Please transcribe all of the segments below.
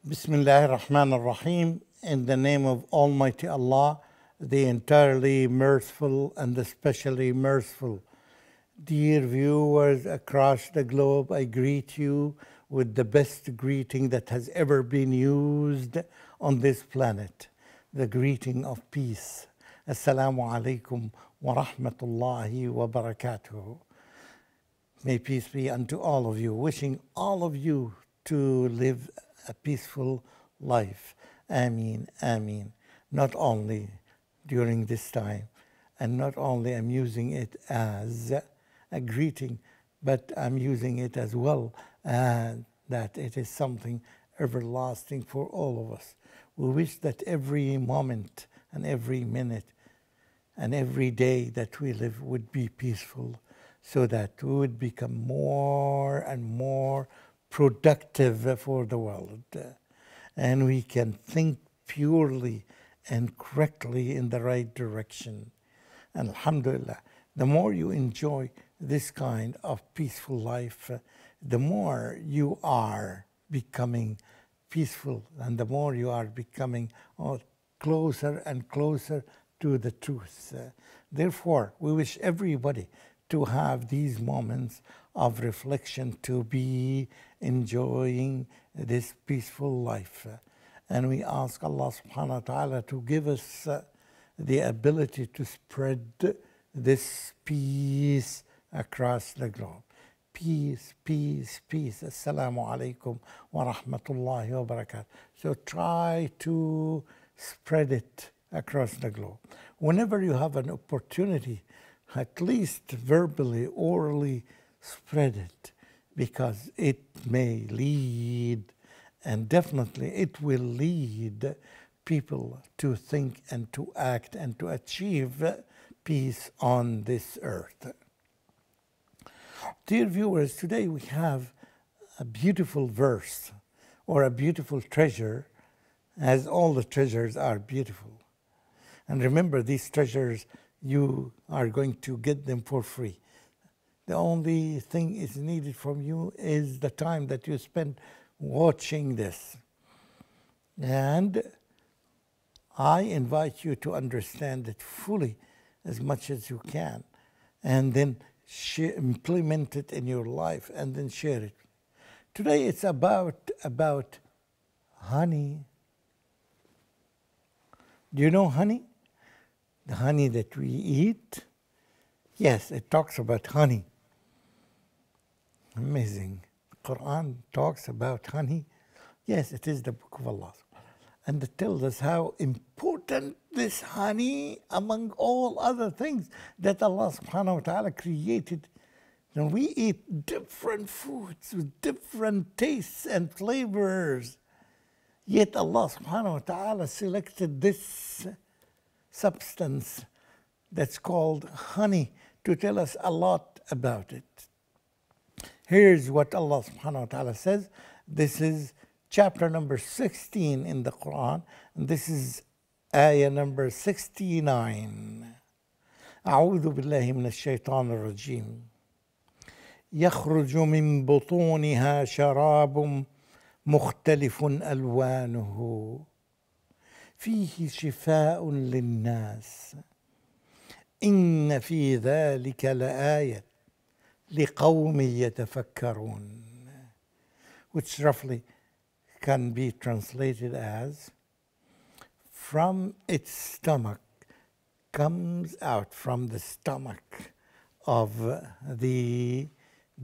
Bismillah ar-Rahman ar-Rahim. In the name of Almighty Allah, the entirely merciful and especially merciful. Dear viewers across the globe, I greet you with the best greeting that has ever been used on this planet, the greeting of peace. Assalamu alaikum wa rahmatullahi wa barakatuh. May peace be unto all of you, wishing all of you to live a peaceful life. Ameen, ameen. Not only during this time, and not only I'm using it as a greeting, but I'm using it as well that it is something everlasting for all of us. We wish that every moment and every minute and every day that we live would be peaceful, so that we would become more and more productive for the world, and we can think purely and correctly in the right direction. And alhamdulillah, the more you enjoy this kind of peaceful life, the more you are becoming peaceful, and the more you are becoming closer and closer to the truth. Therefore, we wish everybody to have these moments of reflection, to be enjoying this peaceful life. And we ask Allah subhanahu wa ta'ala to give us the ability to spread this peace across the globe. Peace, peace, peace. Assalamu alaikum wa rahmatullahi wa barakatuh. So try to spread it across the globe. Whenever you have an opportunity, at least verbally, orally, spread it, because it may lead, and definitely it will lead people to think and to act and to achieve peace on this earth. Dear viewers, today we have a beautiful verse, or a beautiful treasure, as all the treasures are beautiful. And remember, these treasures, you are going to get them for free. The only thing is needed from you is the time that you spend watching this. And I invite you to understand it fully as much as you can, and then implement it in your life, and then share it. Today it's about honey. Do you know honey? The honey that we eat? Yes, it talks about honey. Amazing. The Quran talks about honey. Yes, it is the book of Allah. And it tells us how important this honey, among all other things that Allah subhanahu wa ta'ala created. And we eat different foods with different tastes and flavors. Yet Allah subhanahu wa ta'ala selected this substance that's called honey to tell us a lot about it. Here's what Allah subhanahu wa ta'ala says. This is chapter number 16 in the Quran, and this is ayah number 69. أعوذ بالله من الشيطان الرجيم. يخرج من بطونها شراب مختلف ألوانه فيه شفاء للناس إن في ذلك لآية لقوم يتفكرون, which roughly can be translated as, from its stomach comes out, from the stomach of the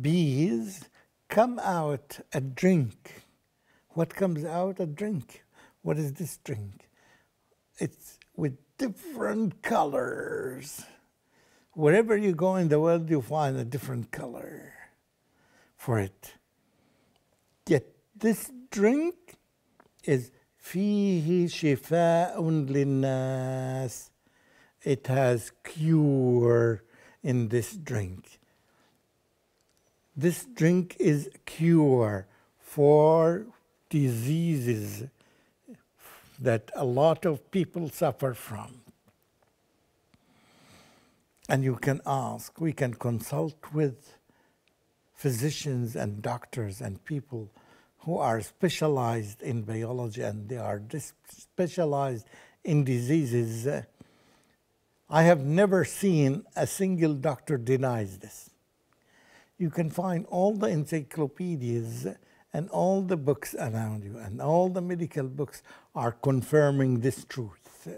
bees come out a drink. What comes out? A drink. What is this drink? It's with different colors. Wherever you go in the world, you find a different color for it. Yet this drink is فيه شفاء للناس. It has cure in this drink. This drink is cure for diseases that a lot of people suffer from. And you can ask, we can consult with physicians and doctors and people who are specialized in biology and they are specialized in diseases. I have never seen a single doctor denies this. You can find all the encyclopedias and all the books around you and all the medical books are confirming this truth.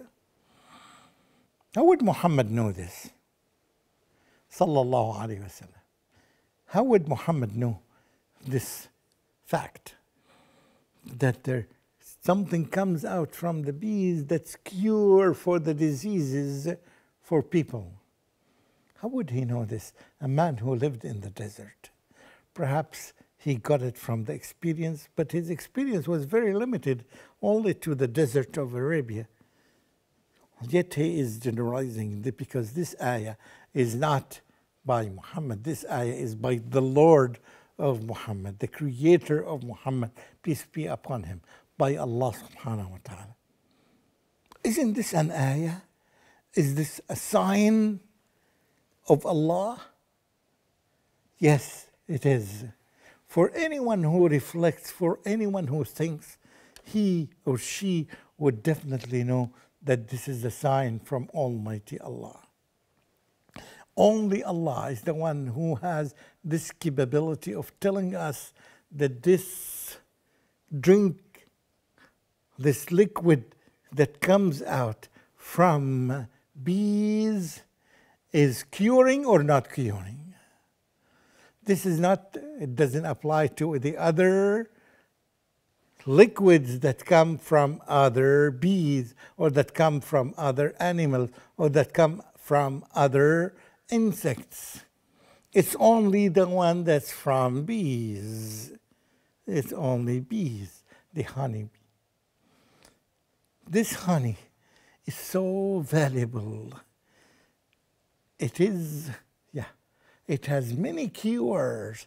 How would Muhammad know this? Sallallahu Alaihi Wasallam. How would Muhammad know this fact that there something comes out from the bees that's cure for the diseases for people? How would he know this? A man who lived in the desert. Perhaps he got it from the experience, but his experience was very limited only to the desert of Arabia. Yet he is generalizing because this ayah is not by Muhammad. This ayah is by the Lord of Muhammad, the creator of Muhammad, peace be upon him, by Allah subhanahu wa ta'ala. Isn't this an ayah? Is this a sign of Allah? Yes, it is. For anyone who reflects, for anyone who thinks, he or she would definitely know that this is a sign from Almighty Allah. Only Allah is the one who has this capability of telling us that this drink, this liquid that comes out from bees is curing or not curing. This is not, it doesn't apply to the other liquids that come from other bees or that come from other animals or that come from other insects. It's only the one that's from bees. It's only bees, the honey. This honey is so valuable. It is, it has many cures.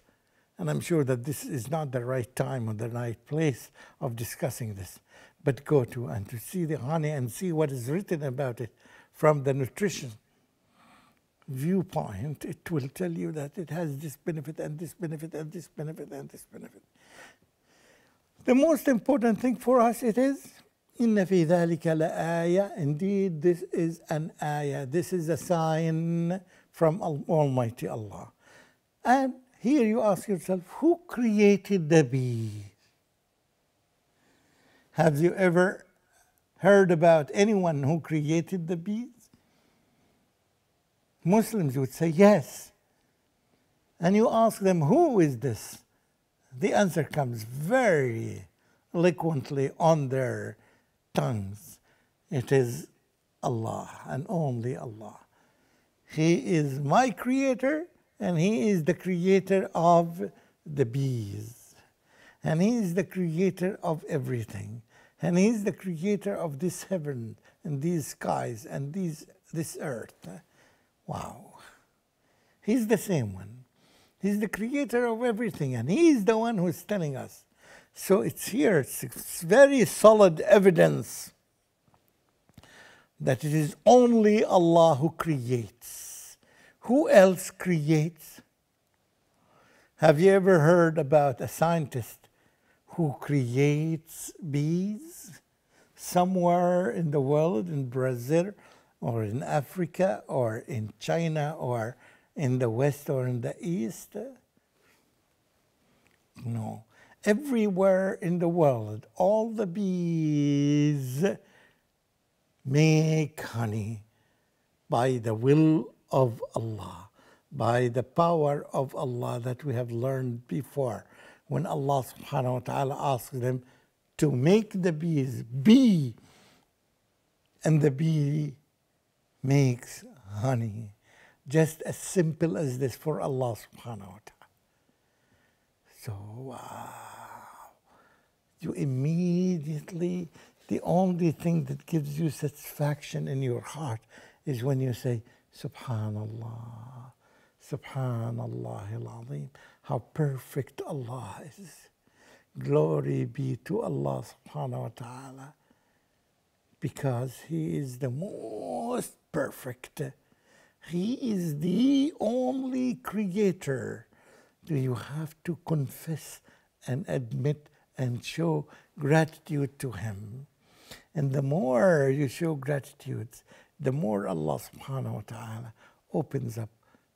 And I'm sure that this is not the right time or the right place of discussing this. But go to and to see the honey and see what is written about it from the nutrition viewpoint. It will tell you that it has this benefit and this benefit and this benefit and this benefit. The most important thing for us it is إِنَّ فِي ذَلِكَ لَآيَةً. Indeed, this is an ayah. This is a sign from Almighty Allah. And here you ask yourself, who created the bee? Have you ever heard about anyone who created the bees? Muslims would say yes. And you ask them, who is this? The answer comes very eloquently on their tongues. It is Allah and only Allah. He is my creator and He is the creator of the bees. And He is the creator of everything. And He is the creator of this heaven and these skies and this earth. Wow. He's the same one. He's the creator of everything, and He's the one who's telling us. So it's here, it's very solid evidence that it is only Allah who creates. Who else creates? Have you ever heard about a scientist who creates bees somewhere in the world, in Brazil, or in Africa, or in China, or in the West, or in the East? No. Everywhere in the world, all the bees make honey by the will of Allah, by the power of Allah that we have learned before. When Allah subhanahu wa ta'ala asks them to make the bees bee, and the bee makes honey. Just as simple as this for Allah subhanahu wa ta'ala. So, wow. You immediately, the only thing that gives you satisfaction in your heart is when you say, Subhanallah, Subhanallah al-Azim. How perfect Allah is. Glory be to Allah subhanahu wa ta'ala. Because He is the most perfect. He is the only creator. Do you have to confess and admit and show gratitude to Him. And the more you show gratitude, the more Allah subhanahu wa ta'ala opens up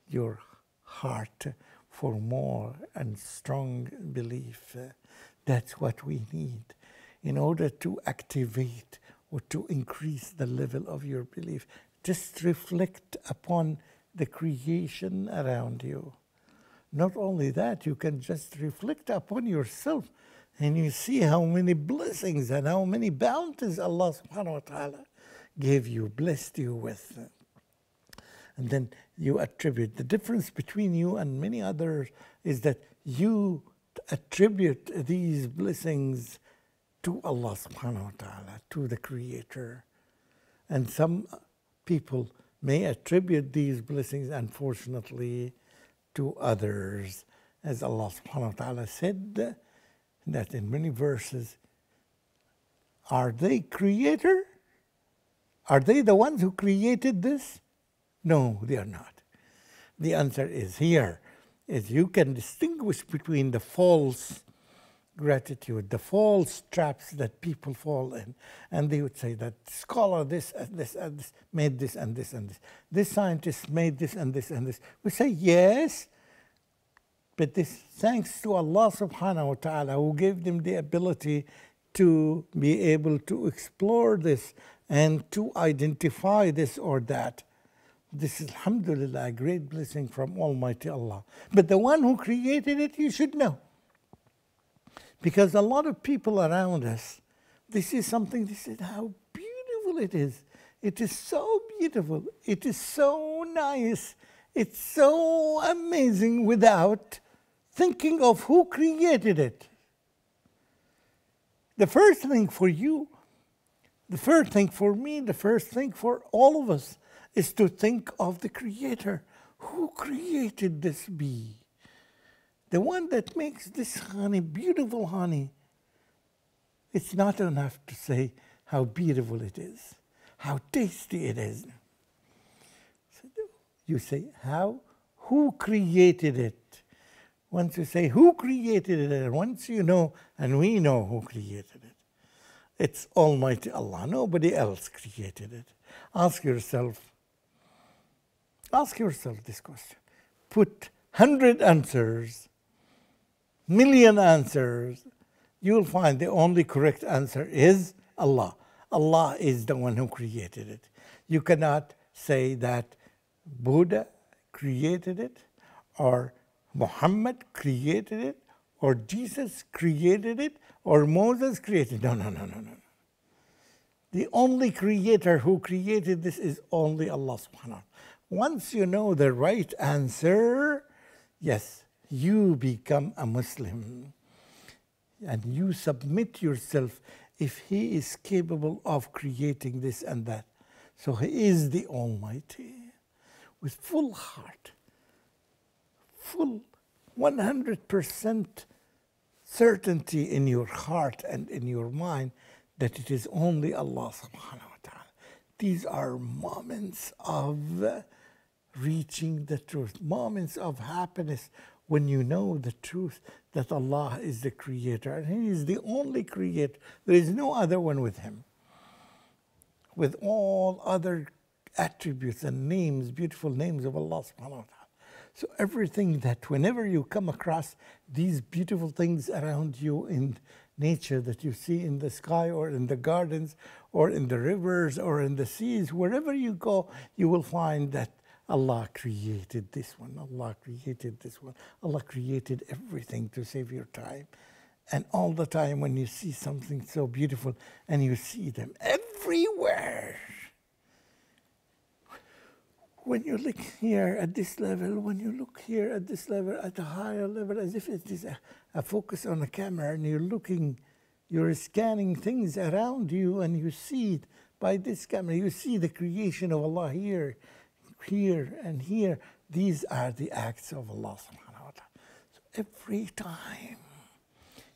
your heart for more and strong belief. That's what we need in order to activate or to increase the level of your belief. Just reflect upon the creation around you. Not only that, you can just reflect upon yourself and you see how many blessings and how many bounties Allah subhanahu wa ta'ala gave you, blessed you with. And then you attribute. The difference between you and many others is that you attribute these blessings to Allah subhanahu wa ta'ala, to the Creator. And some people may attribute these blessings, unfortunately, to others. As Allah subhanahu wa ta'ala said that in many verses, are they Creator? Are they the ones who created this? No, they are not. The answer is here, is you can distinguish between the false gratitude, the false traps that people fall in. And they would say that scholar this and this and this made this and this and this. This scientist made this and this and this. We say yes, but this thanks to Allah subhanahu wa ta'ala who gave them the ability to be able to explore this and to identify this or that. This is, alhamdulillah, a great blessing from Almighty Allah. But the one who created it, you should know. Because a lot of people around us, this is something, they said, how beautiful it is. It is so beautiful. It is so nice. It's so amazing without thinking of who created it. The first thing for you, the first thing for me, the first thing for all of us is to think of the Creator. Who created this bee? The one that makes this honey, beautiful honey. It's not enough to say how beautiful it is, how tasty it is. So you say, how? Who created it? Once you say, who created it? And once you know, and we know who created it. It's Almighty Allah. Nobody else created it. Ask yourself this question. Put 100 answers, million answers. You'll find the only correct answer is Allah. Allah is the one who created it. You cannot say that Buddha created it, or Muhammad created it, or Jesus created it, or Moses created it. No. The only creator who created this is only Allah subhanahu wa ta'ala. Once you know the right answer, yes, you become a Muslim. And you submit yourself if He is capable of creating this and that. So He is the Almighty. With full heart, full 100% certainty in your heart and in your mind that it is only Allah subhanahu wa ta'ala. These are moments of reaching the truth, moments of happiness when you know the truth that Allah is the Creator and He is the only Creator. There is no other one with Him. With all other attributes and names, beautiful names of Allah subhanahu wa ta'ala. So everything that whenever you come across these beautiful things around you in nature that you see in the sky or in the gardens or in the rivers or in the seas, wherever you go, you will find that Allah created this one, Allah created this one, Allah created everything to save your time. And all the time when you see something so beautiful and you see them everywhere, when you look here at this level, when you look here at this level, at a higher level, as if it is a focus on a camera and you're scanning things around you and you see it by this camera, you see the creation of Allah here, here and here. These are the acts of Allah subhanahu wa ta'ala. So every time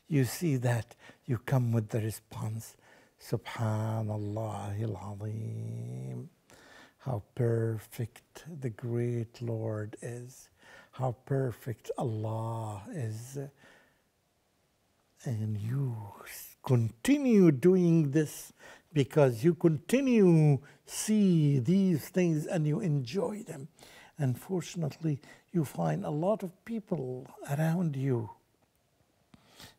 you see that, you come with the response, Subhanallah al-Azim. How perfect the great Lord is. How perfect Allah is. And you continue doing this because you continue see these things and you enjoy them. Unfortunately, you find a lot of people around you,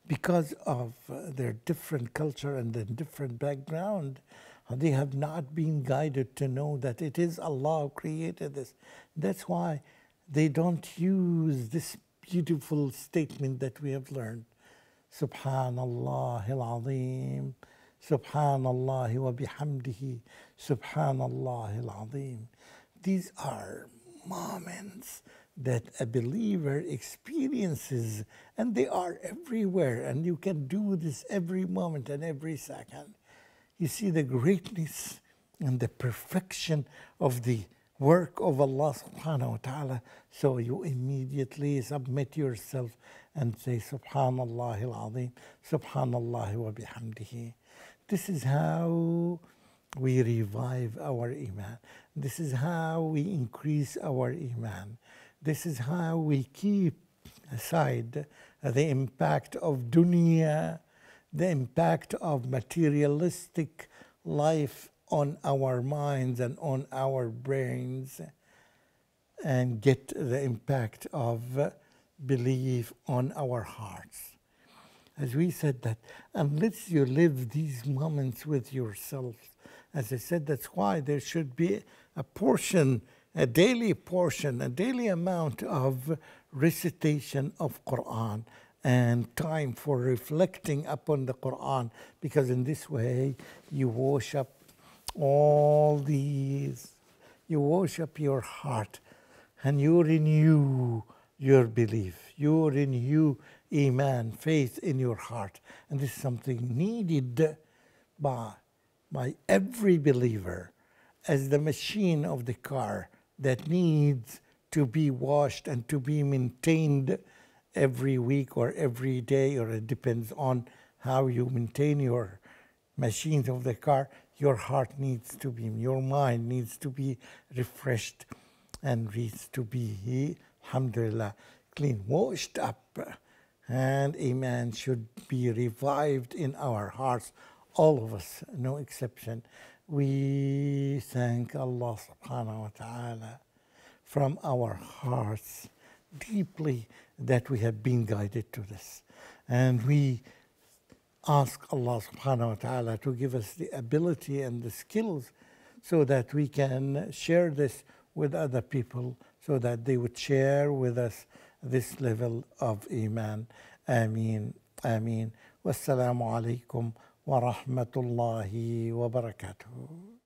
because of their different culture and their different background, they have not been guided to know that it is Allah who created this. That's why they don't use this beautiful statement that we have learned. Subhanallah al-Azim, Subhanallah wa bihamdihi, Subhanallah al-Azim. These are moments that a believer experiences, and they are everywhere, and you can do this every moment and every second. You see the greatness and the perfection of the work of Allah subhanahu wa ta'ala, so you immediately submit yourself and say Subhanallah al-Azim, Subhanallah wa bihamdihi. This is how we revive our iman. This is how we increase our iman. This is how we keep aside the impact of dunya, the impact of materialistic life on our minds and on our brains, and get the impact of belief on our hearts. As we said, that unless you live these moments with yourself, as I said, that's why there should be a portion, a daily portion, a daily amount of recitation of Quran and time for reflecting upon the Quran, because in this way you wash up all these, you wash up your heart and you renew your belief, you renew iman, faith in your heart. And this is something needed by every believer, as the machine of the car that needs to be washed and to be maintained every week or every day, or it depends on how you maintain your machines of the car. Your heart needs to be, your mind needs to be refreshed and needs to be, alhamdulillah, clean, washed up. And iman should be revived in our hearts, all of us, no exception. We thank Allah subhanahu wa ta'ala from our hearts deeply that we have been guided to this. And we ask Allah subhanahu wa ta'ala to give us the ability and the skills so that we can share this with other people, so that they would share with us this level of iman. Ameen. Ameen. Wassalamu alaikum wa rahmatullahi wa barakatuh.